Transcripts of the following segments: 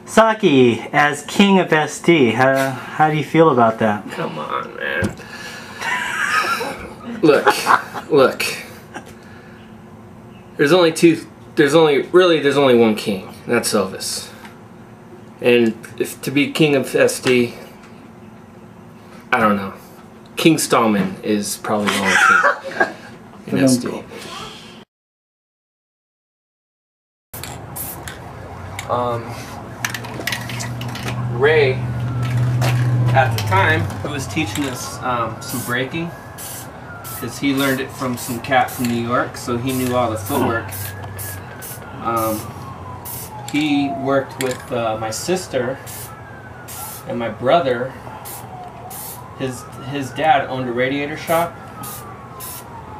Saki as king of SD. How do you feel about that? Come on, man. Look. There's only one king. That's Elvis. And if to be king of SD, I don't know. King Stallman is probably the only king in SD. Ray, at the time, who was teaching us some breaking, because he learned it from some cat from New York, so he knew all the footwork. He worked with my sister and my brother. His dad owned a radiator shop,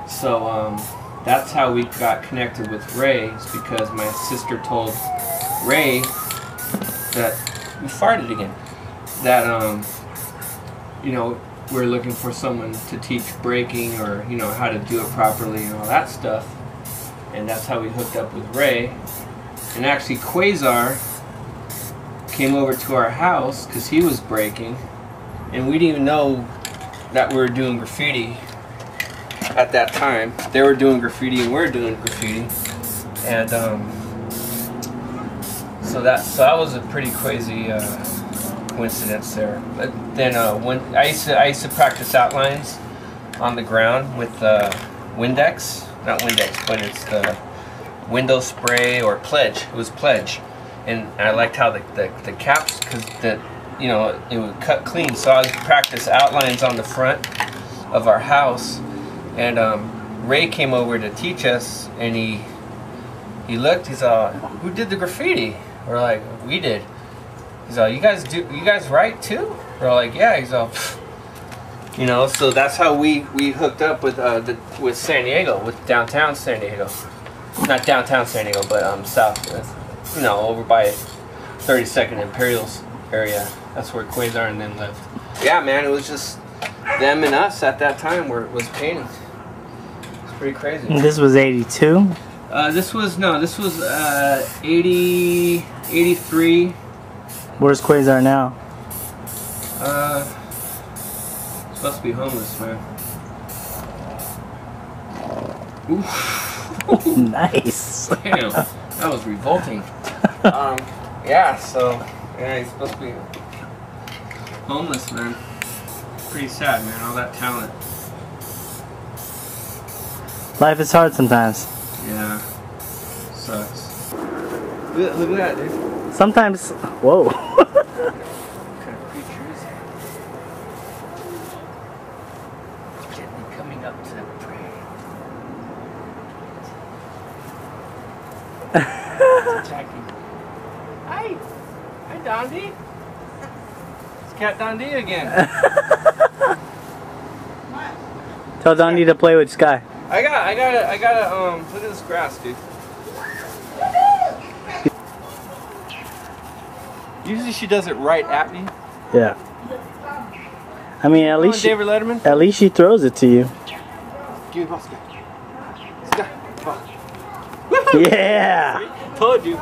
so that's how we got connected with Ray. Is because my sister told Ray that we farted again. That you know, we're looking for someone to teach breaking, or you know, how to do it properly and all that stuff. And that's how we hooked up with Ray. And actually Quasar came over to our house because he was breaking, and we didn't even know that we were doing graffiti at that time. They were doing graffiti and we were doing graffiti. And so that was a pretty crazy coincidence there. But then when I used to practice outlines on the ground with Windex, not Windex, but it's the window spray or Pledge. It was Pledge, and I liked how the caps, because you know, it would cut clean. So I would practice outlines on the front of our house, and Ray came over to teach us, and he looked. He's all, "Who did the graffiti?" We're like, "We did." He's all, you guys write too?" We're like, "Yeah." He's all, "Pfft." You know, so that's how we hooked up with San Diego, with downtown San Diego. Not downtown San Diego, but south. You know, over by 32nd Imperial's area. That's where Quasar and them lived. Yeah, man, it was just them and us at that time was painting. It's pretty crazy. And this was 82? This was 80, 83. Where's Quasar now? Supposed to be homeless, man. Oof. Nice. Damn, that was revolting. Yeah, so yeah, he's supposed to be homeless, man. Pretty sad, man. All that talent. Life is hard sometimes. Yeah, sucks. Look at that, dude. Sometimes, whoa. What kind of creature is that? Gently coming up to prey. Attacking. Hi, Dondi. It's Cat Dondi again. Tell Dondi to play with Sky. I gotta look at this grass, dude. Usually she does it right at me. Yeah. I mean, at least David Letterman. At least she throws it to you. Give me ball, Sky. Sky, ball. Yeah. Told you.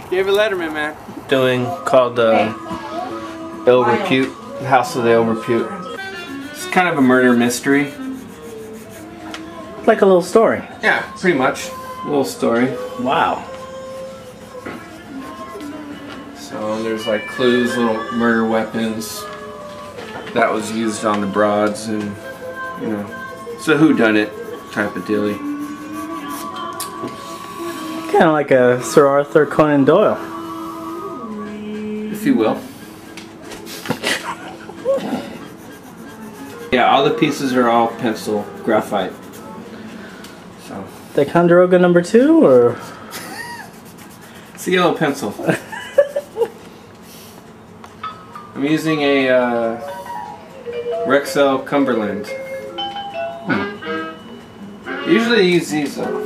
David Letterman, man. Doing called Ill Repute, House of the Ill Repute. It's kind of a murder mystery. Like a little story. Yeah, pretty much. A little story. Wow. So there's like clues, little murder weapons that was used on the broads, and you know, it's a whodunit type of dealie. Kind of like a Sir Arthur Conan Doyle. If you will. Yeah, all the pieces are all pencil graphite. So. Ticonderoga number 2, or? It's a yellow pencil. I'm using a Rexel Cumberland. Usually I use these though.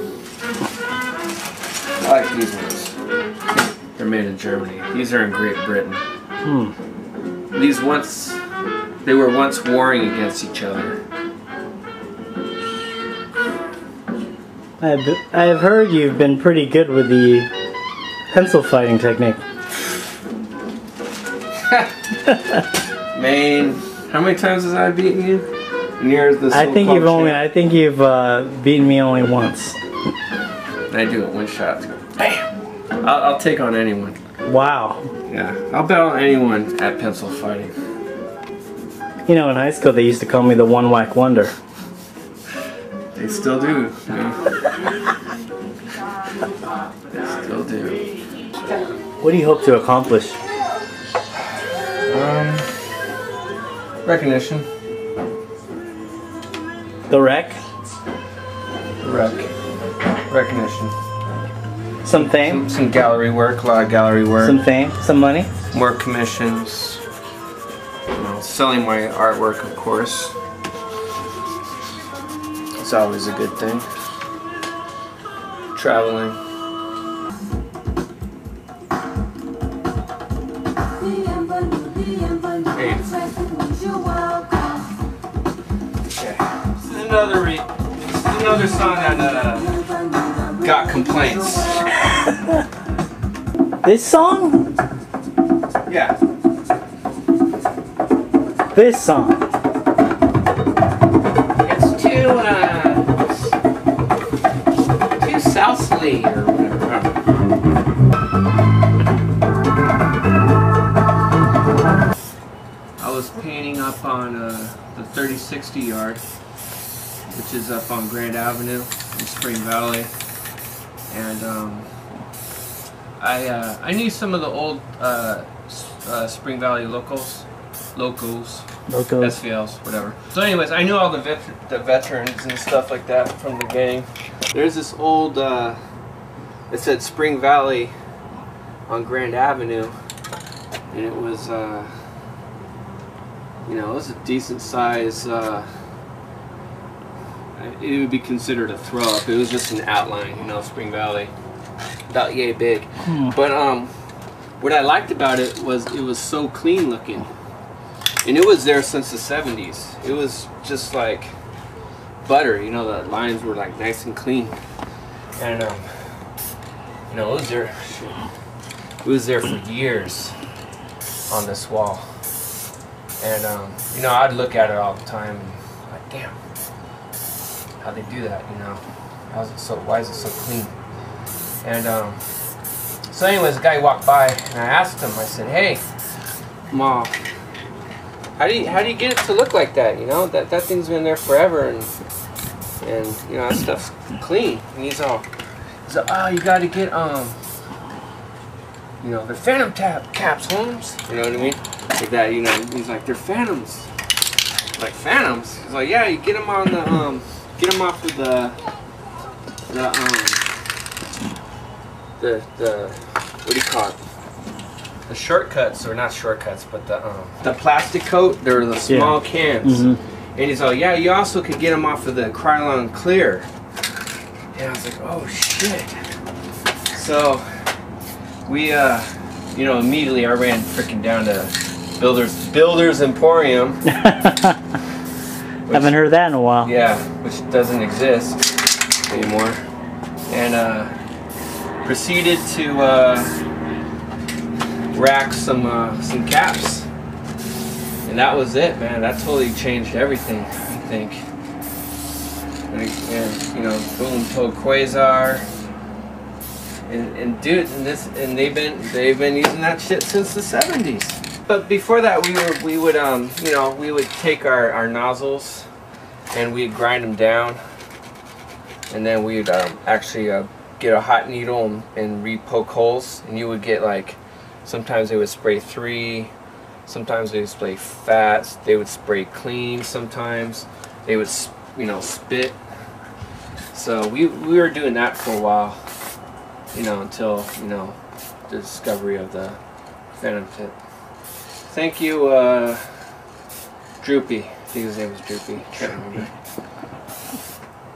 I like these ones. They're made in Germany. These are in Great Britain. These they were once warring against each other. I have heard you've been pretty good with the pencil fighting technique. Maine. How many times has I beaten you? Near the I think you've beaten me only once. I do it one shot. Bam! I'll take on anyone. Wow. Yeah, I'll bet on anyone at pencil fighting. You know, in high school they used to call me the One Whack Wonder. They still do. Man. They still do. What do you hope to accomplish? Recognition. The wreck? Recognition. Some fame? Some gallery work, a lot of gallery work. Some fame? Some money? More commissions. You know, selling my artwork, of course. It's always a good thing. Traveling. Hey. Okay. This is another song that got complaints. This song? Yeah. This song. It's too Southly or whatever. I was painting up on the 3060 yard, which is up on Grand Avenue in Spring Valley, and I knew some of the old Spring Valley locals, SVLs, whatever. So anyways, I knew all the veterans and stuff like that from the gang. There's this old, it said Spring Valley on Grand Avenue, and it was, you know, it was a decent size, it would be considered a throw up. It was just an outline, you know, Spring Valley, about yay big. But what I liked about it was so clean looking. And it was there since the 70s. It was just like butter, you know, the lines were like nice and clean. And you know, it was there for years on this wall. And you know, I'd look at it all the time and like, damn, how'd they do that, you know? Why is it so clean? And so anyways, the guy walked by and I asked him, I said, hey, Ma, how do you get it to look like that? You know, that thing's been there forever, and you know, that stuff's clean. And he's like, oh, you got to get you know, they're phantom caps, Holmes. You know what I mean? Like that, you know. He's like, they're phantoms. Like phantoms? He's like, yeah, you get them on the get them off of the what do you call it? The shortcuts, or not shortcuts, but the plastic coat. They're the small cans. And he's like, yeah, you also could get them off of the Krylon Clear. And I was like, oh shit. So we, you know, immediately I ran freaking down to Builders Emporium. Haven't heard that in a while. Yeah, which doesn't exist anymore. And proceeded to rack some caps, and that was it, man. That totally changed everything, I think. And you know, boom, told Quasar, and dude, and they've been using that shit since the 70s. But before that, we would you know, we would take our nozzles and we'd grind them down, and then we'd actually get a hot needle and re-poke holes, and you would get like, sometimes they would spray 3, sometimes they would spray fats, they would spray clean, sometimes they would, you know, spit. So we were doing that for a while, you know, until, you know, the discovery of the Phantom Tip. Thank you, Droopy. I think his name was Droopy. Can't remember.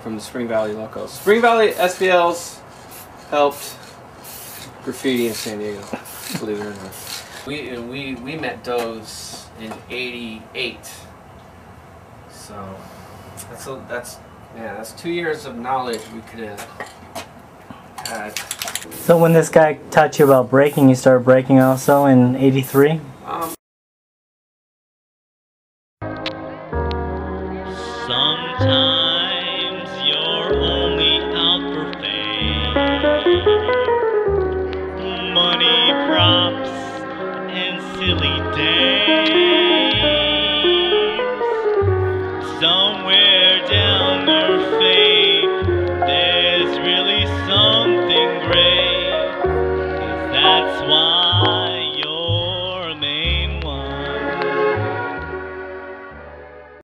From the Spring Valley locals. Spring Valley SVLs helped graffiti in San Diego, believe it or not. We met those in '88. So that's 2 years of knowledge we could have had. So when this guy taught you about breaking, you started breaking also in '83?